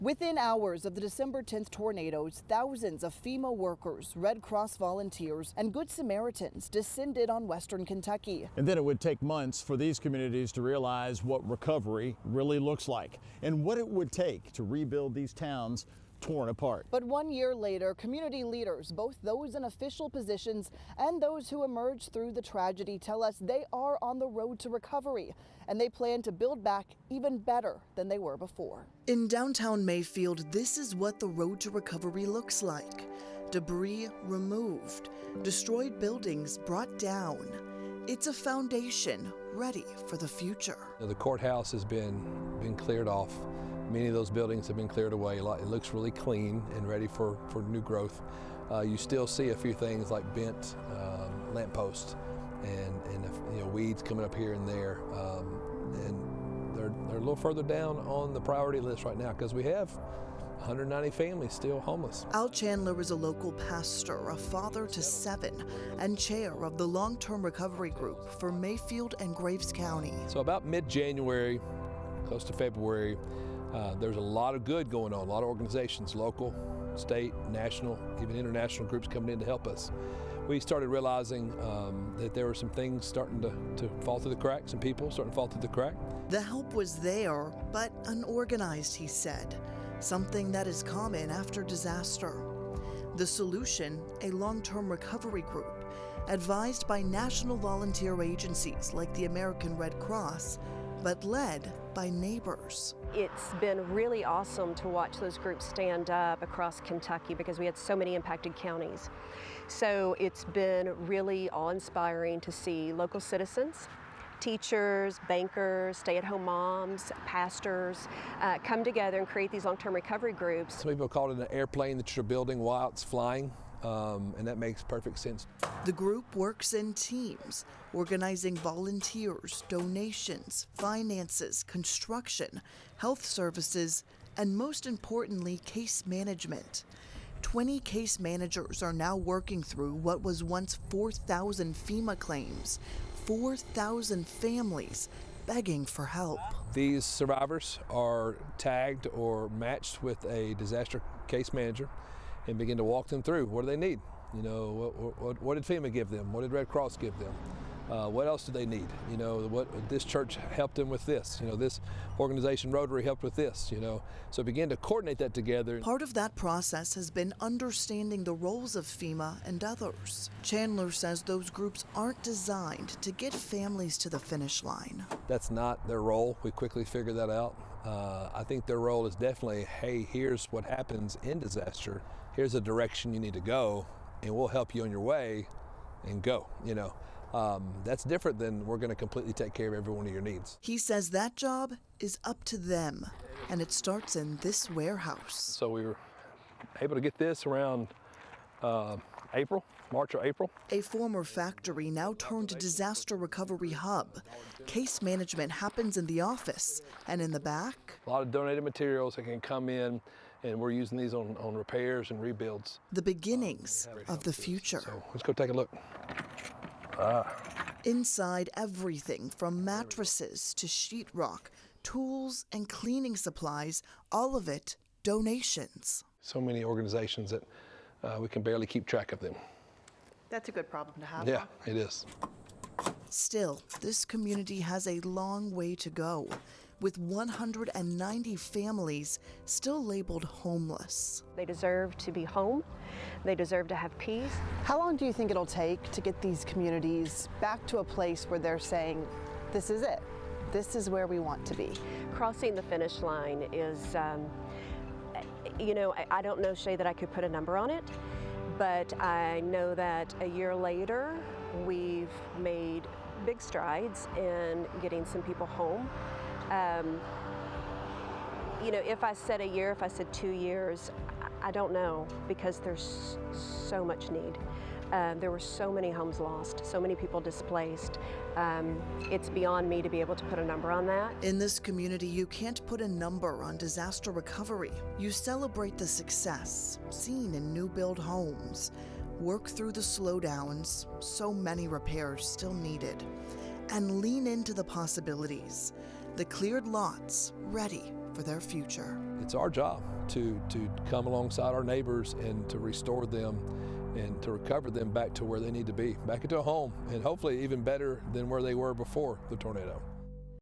Within hours of the December 10th tornadoes, thousands of FEMA workers, Red Cross volunteers, and Good Samaritans descended on western Kentucky. And then it would take months for these communities to realize what recovery really looks like and what it would take to rebuild these towns torn apart. But 1 year later, community leaders, both those in official positions and those who emerged through the tragedy, tell us they are on the road to recovery, and they plan to build back even better than they were before. In downtown Mayfield, this is what the road to recovery looks like. Debris removed, destroyed buildings brought down. It's a foundation ready for the future. The courthouse has been cleared off. Many of those buildings have been cleared away. It looks really clean and ready for new growth. You still see a few things like bent lampposts and weeds coming up here and there. And they're a little further down on the priority list right now because we have 190 families still homeless. Chandler is a local pastor, a father to 7, and chair of the long-term recovery group for Mayfield and Graves County. So about mid-January, close to February, there's a lot of good going on, a lot of organizations, local, state, national, even international groups coming in to help us. We started realizing that there were some things starting to fall through the cracks, and people starting to fall through the crack. The help was there, but unorganized, he said, something that is common after disaster. The solution, a long-term recovery group, advised by national volunteer agencies like the American Red Cross, but led by neighbors. It's been really awesome to watch those groups stand up across Kentucky because we had so many impacted counties. So it's been really awe-inspiring to see local citizens, teachers, bankers, stay-at-home moms, pastors come together and create these long-term recovery groups. Some people call it an airplane that you're building while it's flying, and that makes perfect sense. The group works in teams, organizing volunteers, donations, finances, construction, health services, and most importantly, case management. 20 case managers are now working through what was once 4,000 FEMA claims, 4,000 families begging for help. These survivors are tagged or matched with a disaster case manager and begin to walk them through what do they need. You know, what did FEMA give them? What did Red Cross give them? What else do they need? You know, what this church helped them with this. You know, this organization, Rotary, helped with this. You know, so begin to coordinate that together. Part of that process has been understanding the roles of FEMA and others. Chandler says those groups aren't designed to get families to the finish line. That's not their role. We quickly figured that out. I think their role is definitely, hey, here's what happens in disaster. Here's a direction you need to go, and we'll help you on your way and go, you know. That's different than we're going to completely take care of every one of your needs. He says that job is up to them, and it starts in this warehouse. So we were able to get this around March or April. A former factory now turned disaster recovery hub. Case management happens in the office, and in the back, a lot of donated materials that can come in, and we're using these on repairs and rebuilds. The beginnings of the future. So let's go take a look. Inside, everything from mattresses to sheetrock, tools and cleaning supplies, all of it donations. So many organizations that we can barely keep track of them. That's a good problem to have. Yeah, it is. Still, this community has a long way to go, with 190 families still labeled homeless. They deserve to be home. They deserve to have peace. How long do you think it'll take to get these communities back to a place where they're saying, this is it, this is where we want to be? Crossing the finish line is, you know, I don't know, Shay, that I could put a number on it, but I know that a year later, we've made big strides in getting some people home. You know, if I said a year, if I said 2 years, I don't know, because there's so much need. There were so many homes lost, so many people displaced. It's beyond me to be able to put a number on that. In this community, you can't put a number on disaster recovery. You celebrate the success seen in new build homes, work through the slowdowns, so many repairs still needed, and lean into the possibilities, the cleared lots ready for their future. It's our job to come alongside our neighbors and to restore them and to recover them back to where they need to be, back into a home, and hopefully even better than where they were before the tornado.